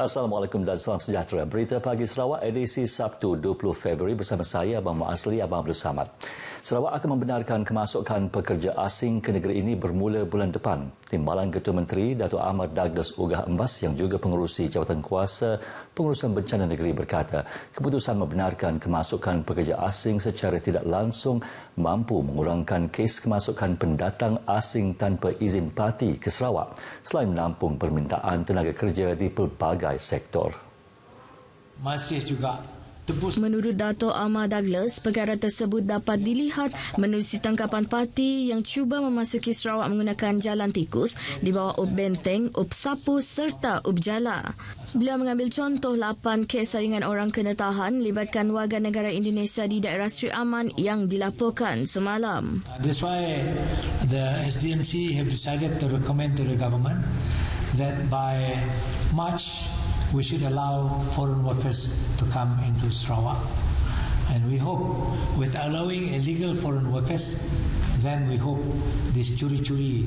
Assalamualaikum dan salam sejahtera. Berita Pagi Sarawak edisi Sabtu 20 Februari bersama saya Abang Mak Asli, Abang Abdul Samad. Sarawak akan membenarkan kemasukan pekerja asing ke negeri ini bermula bulan depan. Timbalan Ketua Menteri Datuk Ahmad Douglas Ogah Embas yang juga pengerusi Jawatan Kuasa Pengurusan Bencana Negeri berkata, keputusan membenarkan kemasukan pekerja asing secara tidak langsung mampu mengurangkan kes kemasukan pendatang asing tanpa izin parti ke Sarawak selain menampung permintaan tenaga kerja di pelbagai sektor. Masih juga tebus. Menurut Dato' Ahmad Douglas, perkara tersebut dapat dilihat menerusi tangkapan parti yang cuba memasuki Sarawak menggunakan jalan tikus di bawah Up Benteng, Up Sapu serta Up Jala. Beliau mengambil contoh 8 kes saringan orang kena tahan libatkan warga negara Indonesia di daerah Sri Aman yang dilaporkan semalam. That's why the SDMC have decided to recommend to the government that by March we should allow foreign workers to come into Sarawak. And we hope with allowing illegal foreign workers, then we hope this curi-curi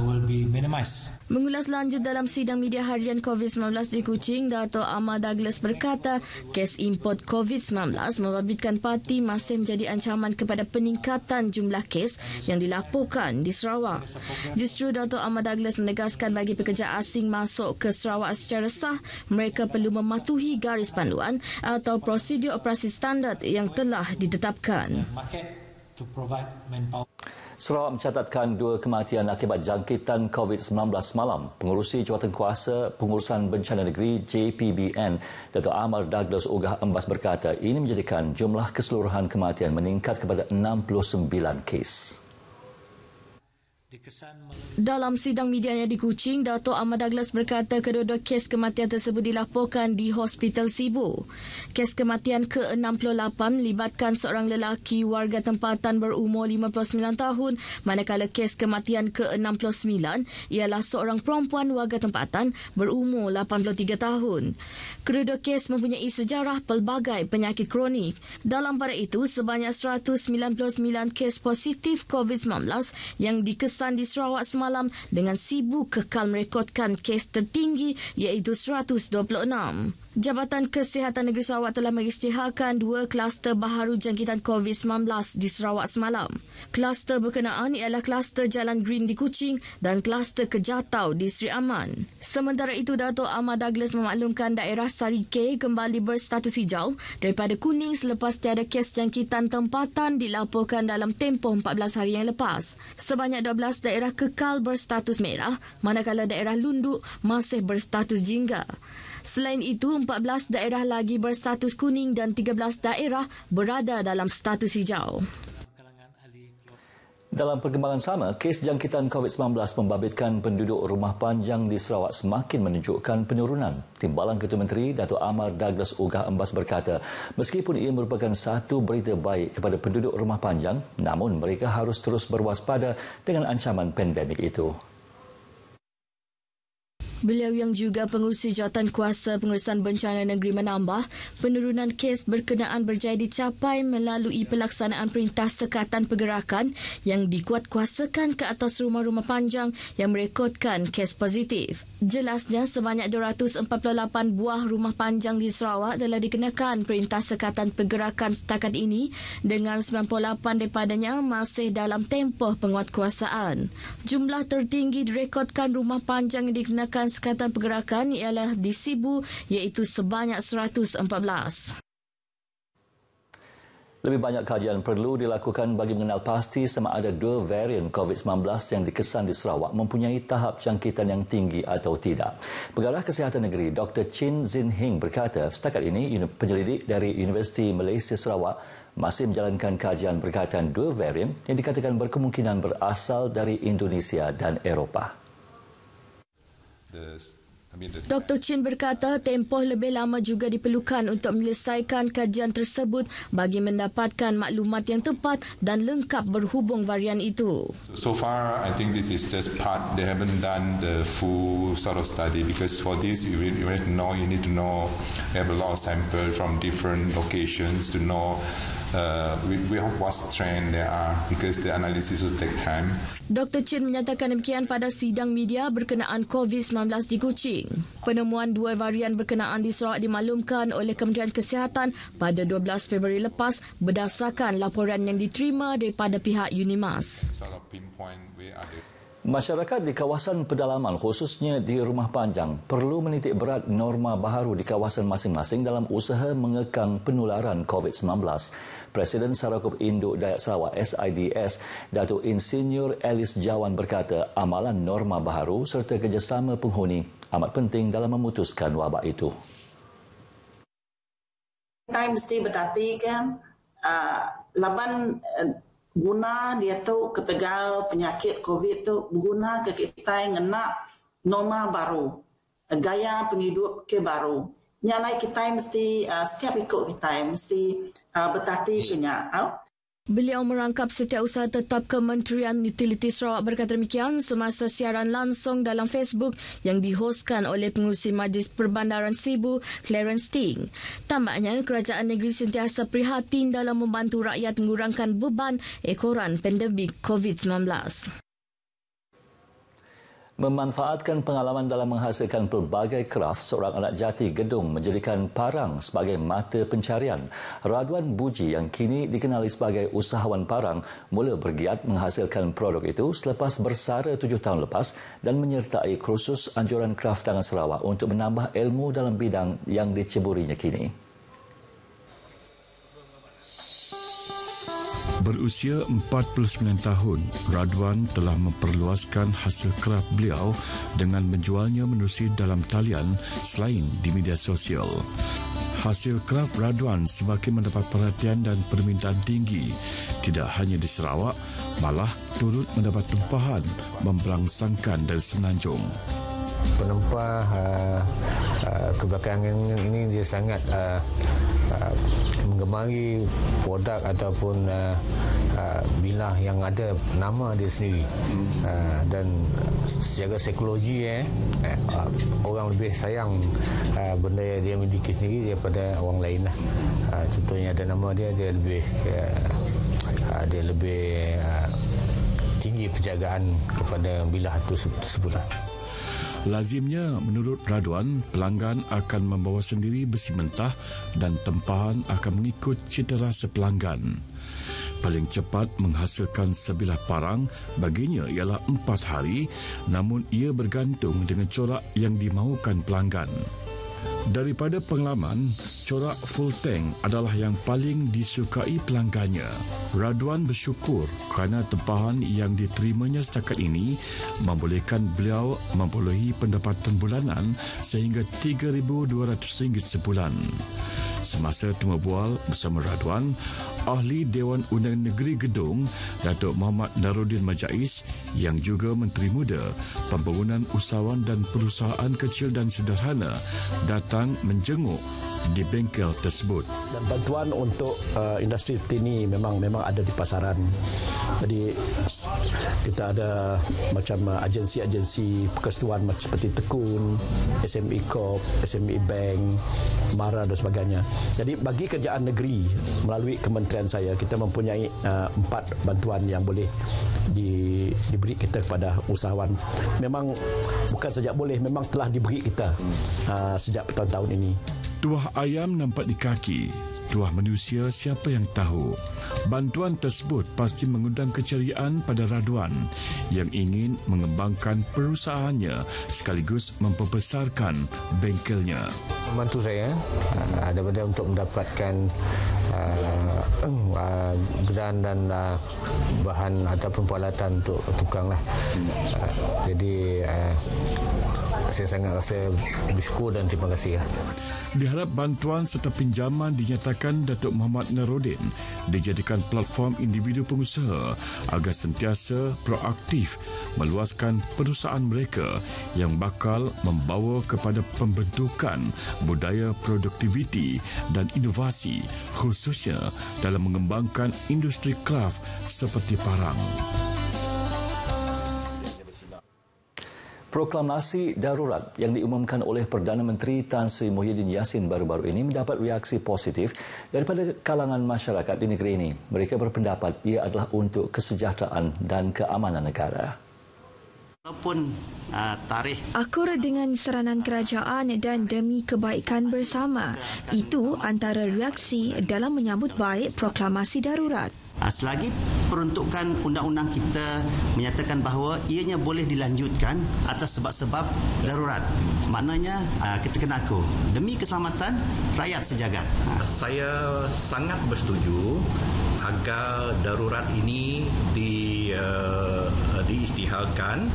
will be minimized. Mengulas lanjut dalam sidang media harian COVID-19 di Kuching, Dato' Ahmad Douglas berkata, kes import COVID-19 membabitkan parti masih menjadi ancaman kepada peningkatan jumlah kes yang dilaporkan di Sarawak. Justru Dato' Ahmad Douglas menegaskan bagi pekerja asing masuk ke Sarawak secara sah, mereka perlu mematuhi garis panduan atau prosedur operasi standard yang telah ditetapkan. Sarawak mencatatkan 2 kematian akibat jangkitan COVID-19 semalam. Pengerusi Jawatan Kuasa Pengurusan Bencana Negeri JPBN, Datuk Ahmad Douglas Ogah Embas berkata, ini menjadikan jumlah keseluruhan kematian meningkat kepada 69 kes. Dalam sidang medianya di Kuching, Dato' Ahmad Douglas berkata kedua-dua kes kematian tersebut dilaporkan di Hospital Sibu. Kes kematian ke-68 melibatkan seorang lelaki warga tempatan berumur 59 tahun, manakala kes kematian ke-69 ialah seorang perempuan warga tempatan berumur 83 tahun. Kedua-dua kes mempunyai sejarah pelbagai penyakit kronik. Dalam pada itu, sebanyak 199 kes positif COVID-19 yang dikesan di Sarawak semalam dengan Sibu kekal merekodkan kes tertinggi iaitu 126. Jabatan Kesihatan Negeri Sarawak telah mengisytiharkan 2 kluster baharu jangkitan COVID-19 di Sarawak semalam. Kluster berkenaan ialah kluster Jalan Green di Kuching dan kluster Kejatau di Sri Aman. Sementara itu, Dato' Ahmad Douglas memaklumkan daerah Sarike kembali berstatus hijau daripada kuning selepas tiada kes jangkitan tempatan dilaporkan dalam tempoh 14 hari yang lepas. Sebanyak 12 daerah kekal berstatus merah, manakala daerah Lunduk masih berstatus jingga. Selain itu, 14 daerah lagi berstatus kuning dan 13 daerah berada dalam status hijau. Dalam perkembangan sama, kes jangkitan COVID-19 membabitkan penduduk rumah panjang di Sarawak semakin menunjukkan penurunan. Timbalan Ketua Menteri Datuk Ahmad Douglas Ogah Embas berkata, meskipun ia merupakan satu berita baik kepada penduduk rumah panjang, namun mereka harus terus berwaspada dengan ancaman pandemik itu. Beliau yang juga pengerusi Jawatan Kuasa Pengurusan Bencana Negeri menambah, penurunan kes berkenaan berjaya dicapai melalui pelaksanaan Perintah Sekatan Pergerakan yang dikuatkuasakan ke atas rumah-rumah panjang yang merekodkan kes positif. Jelasnya, sebanyak 248 buah rumah panjang di Sarawak telah dikenakan Perintah Sekatan Pergerakan setakat ini dengan 98 daripadanya masih dalam tempoh penguatkuasaan. Jumlah tertinggi direkodkan rumah panjang yang dikenakan Sekatan Pergerakan ialah di Sibu iaitu sebanyak 114. Lebih banyak kajian perlu dilakukan bagi mengenal pasti sama ada 2 varian COVID-19 yang dikesan di Sarawak mempunyai tahap jangkitan yang tinggi atau tidak. Pengarah Kesihatan Negeri Dr. Chin Zin Hing berkata, setakat ini penyelidik dari Universiti Malaysia Sarawak masih menjalankan kajian berkaitan 2 varian yang dikatakan berkemungkinan berasal dari Indonesia dan Eropah. Dr. Chin berkata tempoh lebih lama juga diperlukan untuk menyelesaikan kajian tersebut bagi mendapatkan maklumat yang tepat dan lengkap berhubung varian itu. So far, I think this is just part. They haven't done the full sort of study because for this you need to know, we have a lot of sample from different locations to know we hope what strain there are because the analysis will take time. Dr. Chin menyatakan demikian pada sidang media berkenaan COVID-19 di Kuching. Penemuan 2 varian berkenaan di Sarawak dimaklumkan oleh Kementerian Kesihatan pada 12 Februari lepas berdasarkan laporan yang diterima daripada pihak UNIMAS. Masyarakat di kawasan pedalaman khususnya di Rumah Panjang perlu menitik berat norma baharu di kawasan masing-masing dalam usaha mengekang penularan COVID-19. Presiden Sarawak Induk Dayak Sarawak SIDS, Datuk Insinyur Alice Jawan berkata amalan norma baharu serta kerjasama penghuni amat penting dalam memutuskan wabak itu. Kita mesti berhati kan, laban guna dia tu ketegal penyakit COVID tu berguna ke kita yang nak norma baru, gaya penghidup ke baru. Nyalai kita mesti setiap ikut kita mesti berhati kenya. Beliau merangkap Setiausaha Tetap Kementerian Utiliti Sarawak berkata demikian semasa siaran langsung dalam Facebook yang dihoskan oleh Pengerusi Majlis Perbandaran Sibu, Clarence Ting. Tambahnya, kerajaan negeri sentiasa prihatin dalam membantu rakyat mengurangkan beban ekoran pandemik COVID-19. Memanfaatkan pengalaman dalam menghasilkan pelbagai kraf, seorang anak jati Gedong menjadikan parang sebagai mata pencarian. Radwan Buji yang kini dikenali sebagai usahawan parang mula bergiat menghasilkan produk itu selepas bersara 7 tahun lepas dan menyertai kursus anjuran kraf tangan Sarawak untuk menambah ilmu dalam bidang yang diceburinya kini. Berusia 49 tahun, Radwan telah memperluaskan hasil kraf beliau dengan menjualnya menerusi dalam talian selain di media sosial. Hasil kraf Radwan semakin mendapat perhatian dan permintaan tinggi, tidak hanya di Sarawak, malah turut mendapat tumpahan memberangsangkan dari Semenanjung. Penempah kebelakangan ini dia sangat menggemari produk ataupun bilah yang ada nama dia sendiri, dan secara psikologi orang lebih sayang benda yang dia miliki sendiri daripada orang lain lah. Contohnya ada nama dia lebih tinggi penjagaan kepada bilah tersebut lah. Lazimnya, menurut Radwan, pelanggan akan membawa sendiri besi mentah dan tempahan akan mengikut cita rasa pelanggan. Paling cepat menghasilkan sebilah parang baginya ialah 4 hari, namun ia bergantung dengan corak yang dimaukan pelanggan. Daripada pengalaman, corak full tank adalah yang paling disukai pelanggannya. Radwan bersyukur kerana tempahan yang diterimanya setakat ini membolehkan beliau memperolehi pendapatan bulanan sehingga RM3,200 sebulan. Semasa temu bual bersama Radwan, Ahli Dewan Undangan Negeri Gedong, Datuk Muhammad Narudin Majais yang juga Menteri Muda, Pembangunan Usahawan dan Perusahaan Kecil dan Sederhana datang menjenguk di bengkel tersebut. Dan bantuan untuk industri tini memang ada di pasaran. Jadi kita ada macam agensi-agensi persekutuan seperti Tekun, SME Corp, SME Bank, MARA dan sebagainya. Jadi bagi kerajaan negeri melalui kementerian saya, kita mempunyai 4 bantuan yang boleh diberi kita kepada usahawan. Memang bukan saja boleh, memang telah diberi kita sejak tahun-tahun ini. Tuah ayam nampak di kaki, tuah manusia siapa yang tahu. Bantuan tersebut pasti mengundang keceriaan pada Radwan yang ingin mengembangkan perusahaannya sekaligus memperbesarkan bengkelnya. Membantu saya daripada untuk mendapatkan geran dan bahan ataupun peralatan untuk tukang lah. Jadi saya sangat rasa bersyukur dan terima kasih. Diharap bantuan serta pinjaman dinyatakan Datuk Muhammad Narudin dijadikan platform individu pengusaha agar sentiasa proaktif meluaskan perusahaan mereka yang bakal membawa kepada pembentukan budaya produktiviti dan inovasi khususnya dalam mengembangkan industri kraf seperti parang. Proklamasi darurat yang diumumkan oleh Perdana Menteri Tan Sri Muhyiddin Yassin baru-baru ini mendapat reaksi positif daripada kalangan masyarakat di negeri ini. Mereka berpendapat ia adalah untuk kesejahteraan dan keamanan negara. Akur dengan seranan kerajaan dan demi kebaikan bersama. Itu antara reaksi dalam menyambut baik proklamasi darurat. Selagi peruntukan undang-undang kita menyatakan bahawa ianya boleh dilanjutkan atas sebab-sebab darurat. Maknanya kita kena akur demi keselamatan rakyat sejagat. Saya sangat bersetuju agar darurat ini diisytiharkan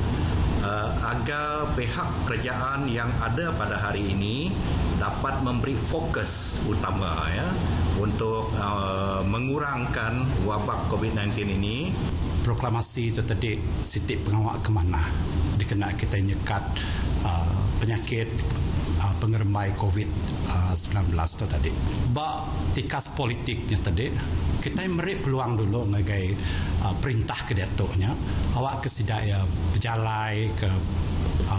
agar pihak kerajaan yang ada pada hari ini dapat memberi fokus utama untuk mengurangkan wabak COVID-19 ini. Proklamasi itu tadi sitik pengawal ke mana dikena kita nyekat penyakit pengeremai COVID-19 itu tadi. Bak tikas politiknya tadi, kita beri peluang dulu sebagai perintah ke datuknya, awak ke sidaya berjalai ke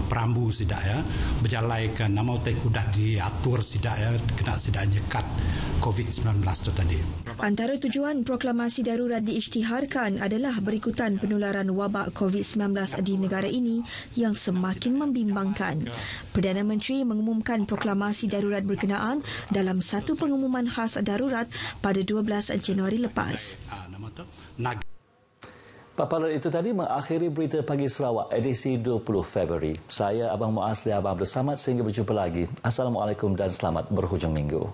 perambu sidaya, berjalai ke nama utai kuda diatur sidaya, kena sidaya nyekat COVID-19 itu tadi. Antara tujuan proklamasi darurat diisytiharkan adalah berikutan penularan wabak COVID-19 di negara ini yang semakin membimbangkan. Perdana Menteri mengumumkan proklamasi darurat berkenaan dalam satu pengumuman khas darurat pada 12 Januari lepas. Paparan itu tadi mengakhiri Berita Pagi Sarawak edisi 20 Februari. Saya Abang Muazli Abang bersamat sehingga berjumpa lagi. Assalamualaikum dan selamat berhujung minggu.